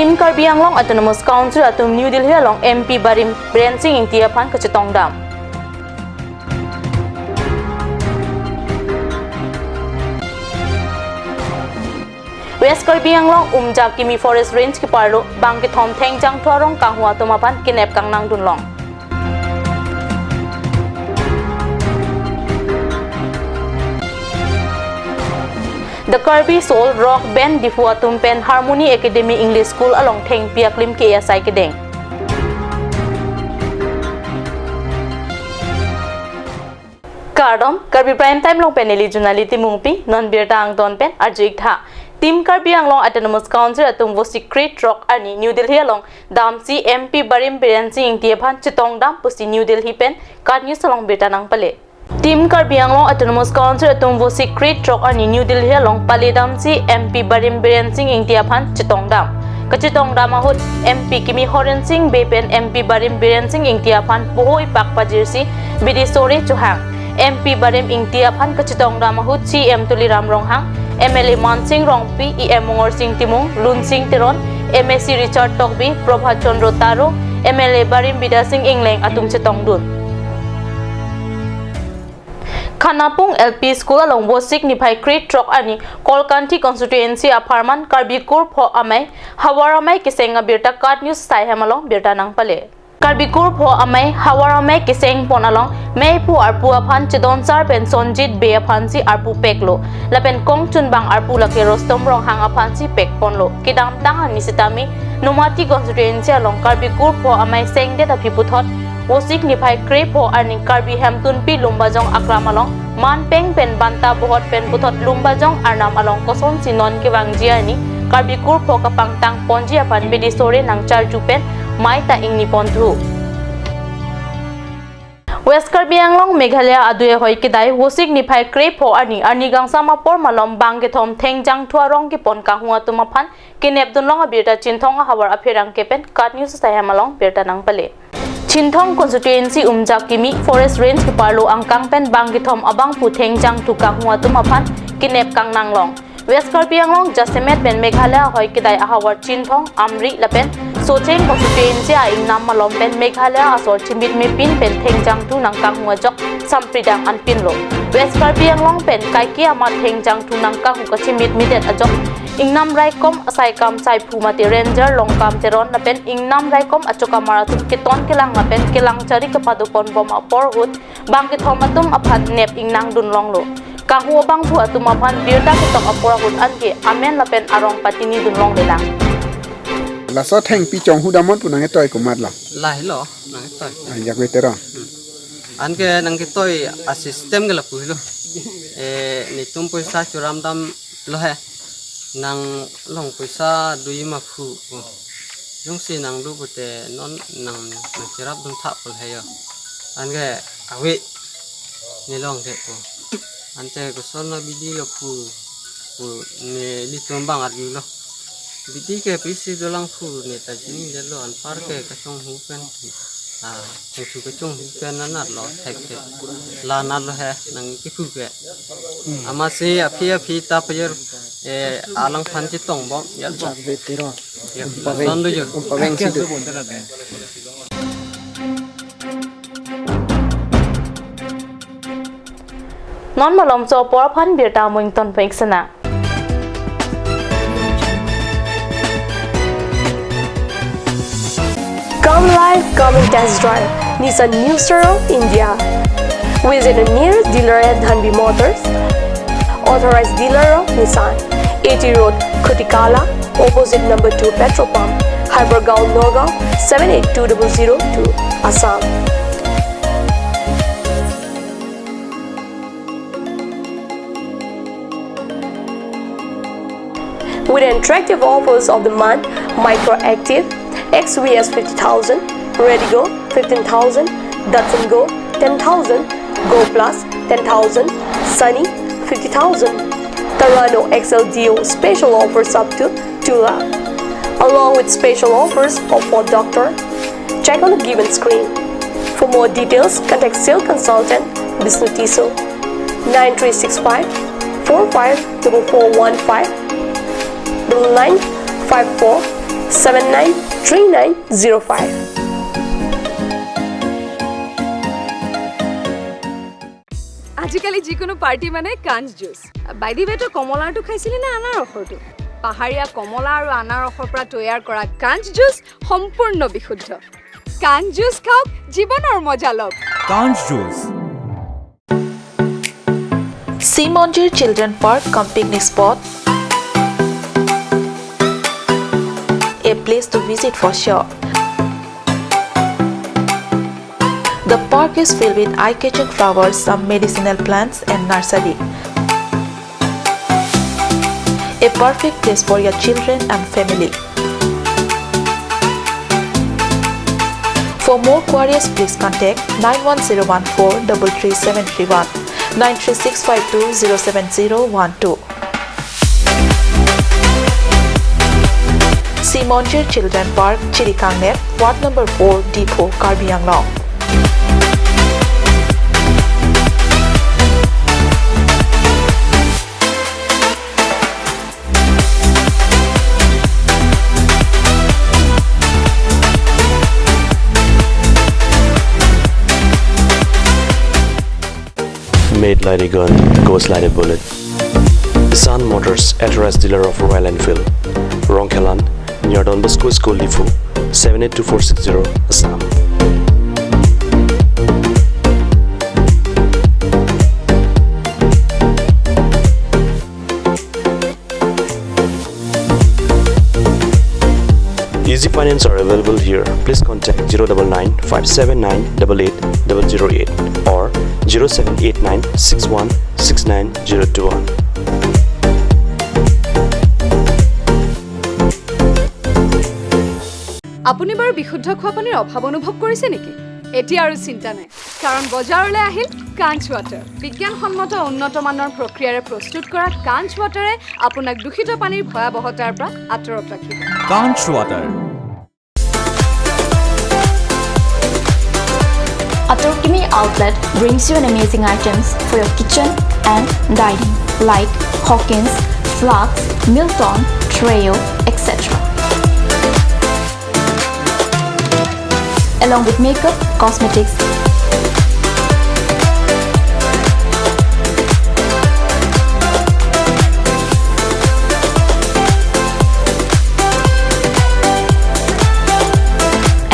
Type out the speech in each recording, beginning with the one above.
Team Karbi Anglong Autonomous Council atum New Delhi along MP Barim Brancing ing tiapan kacetong dam. West Karbi Anglong umjak kimi forest range ki parlo bang ki thom theng jang thwarong kang hua tumapan kinep kang nang dunlong. The Karbi Soul Rock Band Difua Tumpen Harmony Academy English School along Theng Piak Lim Ke Asai Kedeng. Kardom Karbi Prime Time long peneli junality mungpi non birta ang ton pen arjik tha. Team Karbi Anglong Autonomous Council atum wo secret rock ani New Delhi along Damsi MP Barim Birensi ing tiaphan chitong dam pusi New Delhi pen card news along birta nang pale. Team Karbi Anglong Autonomous Council atum wo secret rock ani New Delhi along Paledam si MP Barim Biren Singh ing tiaphan chitong dam. Kachitong dam ahut MP Kimi Horen Singh Bepen MP Barim Biren Singh ing tiaphan pohoi pak pajirsi bidisore chuhang. MP Barim ing tiaphan kachitong dam ahut CM Tuliram Ronghang MLA Mansing Rongpi EM Mongor Singh Timung Lun Singh Teron MSC Richard Tokbi Prabhat Chandra Taro MLA Barim Bida Singh Ingleng atum chitong dun. Khanapung LP School along Bosik Niphai Creek Trok ani Kolkanthi constituency apartment Karbikur pho amai Hawaramai Kisenga birta card news sai hamalong birta nang pale. Karbikur pho amai Hawaramai Kiseng pon along Meipu arpu aphan chidon sar pen Sonjit be aphan si arpu peklo lapen kong chunbang arpu lake Rostom rong hang aphan si pek ponlo kidam tangan nisitami Numati constituency along Karbikur pho amai sengde ta phiputhot Bosik Niphai Creek pho ani Karbi Hamtun pi lumbajong akram along man peng pen banta bohot pen puthot lumbajong arnam along koson sinon ke wangjia ni Karbikur pho kapang tang ponji apan bedisore nang charju pen mai ta ingni ponthu. West Karbi Anglong Meghalaya adue hoi kidai Bosik Niphai Creek pho ani gangsama por malom bangge thom thengjang thuarong ki pon ka huwa tumaphan kinep dunlong abirta chinthong hawar apherang kepen kat news sai hamalong birta nang pale. Chinthong constituency umjak kimi forest range ki parlo ang kangpen bangithom abang putheng jang tukang huwa tumaphan kinep kang nanglong. West Karbi Anglong Jasemet ben Meghalaya hoi kidai ahawar Chinthong Amri lapen Socheng constituency a ingnam malom pen Meghalaya asor chimit me pin pen thengjang tu nang kang huwa jok sampridang an pinlo. West Karbi Anglong pen kaiki ama thengjang tu nang kang hu ka chimit midet ajok ingnam raikom asai kam sai phumati ranger longkam teron lapen ingnam raikom achoka maratum kiton kelang lapen kelang chari kepadupon bom apor hut bangki thomatum aphat nep ingnang dunlong lo kahu bang thu atum aphan birta kitok apor hut anke amen lapen arong patini dunlong lelang la so theng pi chong hu damon punang toy kumat la lai lo nang toy yak we tero anke nang toy a system gela pu lo ni tum paisa churam dam lo he nang long paisa dui ma phu jong si nang lu bute non nang chirap dum tha pul he yo ange awe ni long the ko ante ko sono bidi lo phu ne li tum bang ar lo bidi ke pisi dolang phu ne ta jini de lo an par ke ka chong hu pen chu ka chong hu pen na nat lo thek te la na lo he nang ki phu ke ama se aphi ta payer alang phan chi tong bom ya ve tero son do jo paveng si Non malom so por phan birta muington peksana. Come live, come and test drive Nissan New Sero India. Visit a nearest dealer at Dhanbi Motors. Authorized dealer of Nissan. 80 Road, Kutikala, opposite number 2 petrol pump, Hypergaon, Nagaon, 7820002, Assam. With attractive offers of the month, Micro Active, XVS 50,000, Redigo 15,000, Datsun Go 10,000, Go Plus 10,000, Sunny 50,000. Tarano XLDO special offers up to 2 lakh, along with special offers of Ford Doctor. Check on the given screen. For more details, contact Sales Consultant Bisnutiso 9365 454415 954 793905. আজিকালি যিকোনো party মানে কাঞ্জ juice বাইদি বেটো কমলাটো খাইছিলি না আনাৰসৰটো পাহাৰীয়া কমলা আৰু আনাৰসৰ পৰা তৈয়াৰ কৰা কাঞ্জ জুচ সম্পূৰ্ণ বিশুদ্ধ কাঞ্জ জুচ খাওক জীৱনৰ মজা লওক Kanj Juice. Simonjir Children Park cum picnic spot. A place to visit for sure. The park is filled with eye-catching flowers, some medicinal plants and nursery. A perfect place for your children and family. For more queries, please contact 91014-33731, 93652-07012. Simonjir Children Park, Chirikangnet, Ward number 4, Depot, Karbi Anglong. Made like a gun, goes like a bullet. Sun Motors, authorized dealer of Royal Enfield, Rongkelan, near Don Bosco School, Lifu, 782460, Assam. Easy finance are available here. Please contact 099 579 88008 or 0789 61 69021. আপুনি বাৰু বিশুদ্ধ খোৱা পানীৰ অভাৱ অনুভৱ কৰিছে নেকি এতিয়া আৰু চিন্তা নাই কাৰণ বজাৰলৈ আহিল কাঞ্জ ৱাটাৰ বিজ্ঞানসন্মত উন্নত মানৰ প্ৰক্ৰিয়াৰে প্ৰস্তুত কৰা কাঞ্জ ৱাটাৰে আপোনাক দূষিত পানীৰ ভয়াৱহতাৰ পৰা আঁতৰত ৰাখিব Kanj Water. Automotive outlet brings you an amazing items for your kitchen and dining like Hawkins, Flax, Milton, Trail, etc. Along with makeup, cosmetics,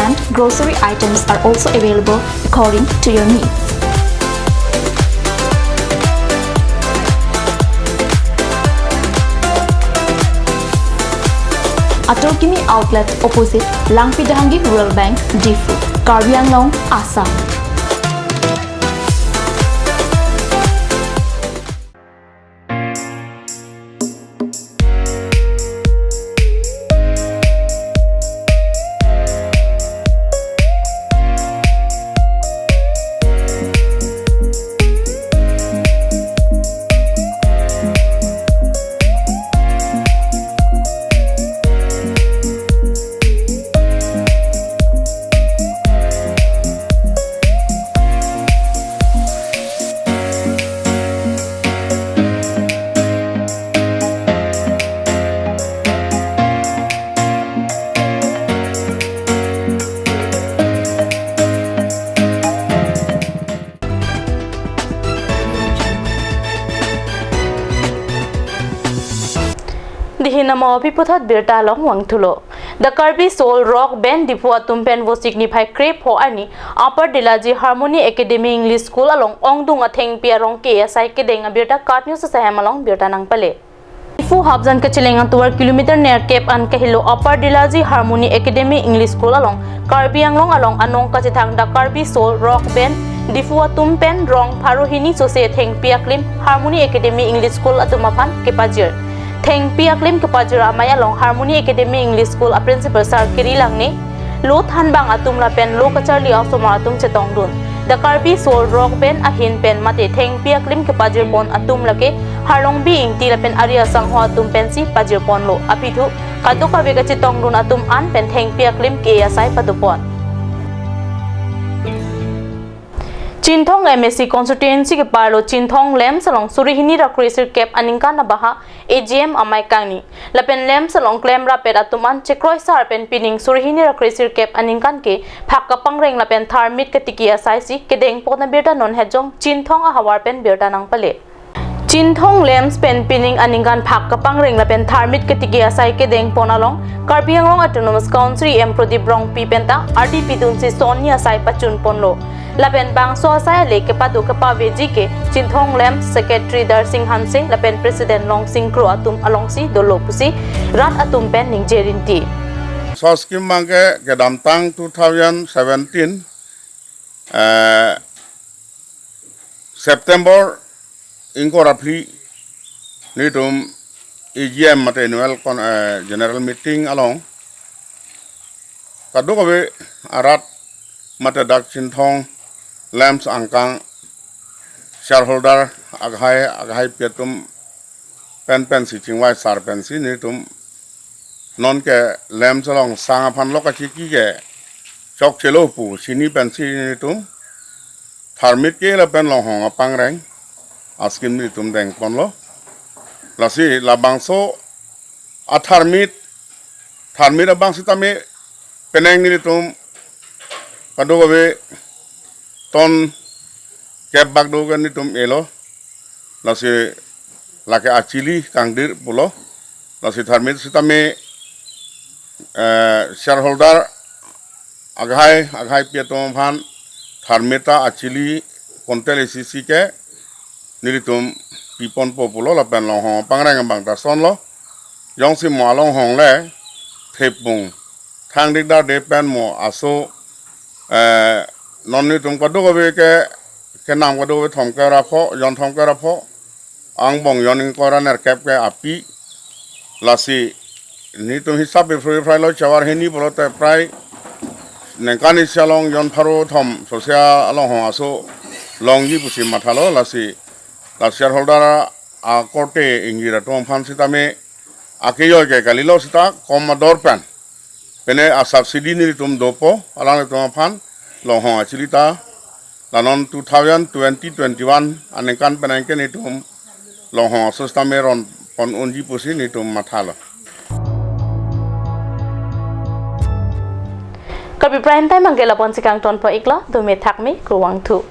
and grocery items are also available according to your needs. Automotive outlet opposite Langpidahangi Rural Bank, Difu, Karbi Anglong, Assam. Dihinamo piputat birta long wangtulo. The Karbi Soul Rock Band Dipua Tumpen wo signify crepe ho ani Upper Dilaji Harmony Academy English School along Ongdung Atheng Piarong KSI Kedeng birta Kat News sa Hamalong birta nang pale. Ifu habjan ka chilengang 2 kilometer near Cape an kahilo Upper Dilaji Harmony Academy English School along Karbi Anglong along anong kachithang the Karbi Soul Rock Band Difua Tumpen Rong Paruhini Sose Theng Piaklim Harmony Academy English School atumapan Kepajir. Theng Piaklim Kepajir amay along Harmony Academy English School a principal sar kiri lang ni Lut hanbang atum la pen lo kacharli asoma atum chetong dun. The Karbi Soul Rock Pen ahin pen mate Theng Piaklim Kepajir pon atum lake harlong bi ing tila pen aria sangho atum pen si pajir pon lo apithu kaduka vega chetong dun atum an pen Theng Piaklim KSI patupon. Chinthong MSC constituency ke parlo Chinthong lem salong surihini ra krisir kep aningkan na baha AGM amai kangni lapen lem salong klem ra pet atuman chekroi sar pen pining surihini ra krisir kep aningkan ke phak kapang reng lapen tharmit ke tikia saisi ke deng pona berta non hejong Chinthong a hawar pen berta nang pale Chinthong lem pen pining aningkan phak kapang reng lapen tharmit ke tikia sai ke deng pona long Karbi Autonomous Council M Prodip Rong pi penta RDP dunsi Sonia sai pachun ponlo lapen bang so sai le ke padu ke paveji ke Chinthong lem secretary Dar Singh Hanse lapen president Long Sing Kro atum alongsi dolo pusi rat atum pen ning jerinti so skim mangke ke damtang 2017 September inkorapri nitum EGM mate annual general meeting along kadukabe arat mate dak Chinthong lamps angkang shareholder aghai petum pen si chingwai sar pen si nitum non ke lamps along sanga phan lokachi ki ke chok chelo pu sini pen si nitum tharmit ke la pen long hong apang reng askim nitum deng pon lo lasi labangso atharmit abang sitame peneng nitum kadukabe ton kep bagdo gan nitum elo lasi lake achili kangdir pulo lasi tharmit sitame shareholder aghai pietom phan tharmita achili kontel sisi ke nilitum pipon populo lapen long hong pangrang bang ta son lo yong si mo long hong le thepung thang dik da de pen mo aso non nitum kadu ke nam kadu thom ka ra pho yon thom ka ra pho ang bong yon ko ra ner kep ke api lasi nitum hisab be frai lo chawar heni bolo te prai nengkani salong yon pharo thom sosia along hong aso long yi pusi mathalo lasi la shareholder a korte ingira tom fan sitame akeyo ke kalilo sita commodore pen pene a subsidy ni tum dopo alang tom fan long ho achilita lanon 2020-21 anekan penangke ni tum long ho sustame ron pon unji pusi ni tum mathalo Karbi prime time angela pon sikang ton po ikla do me thakmi kruwang thu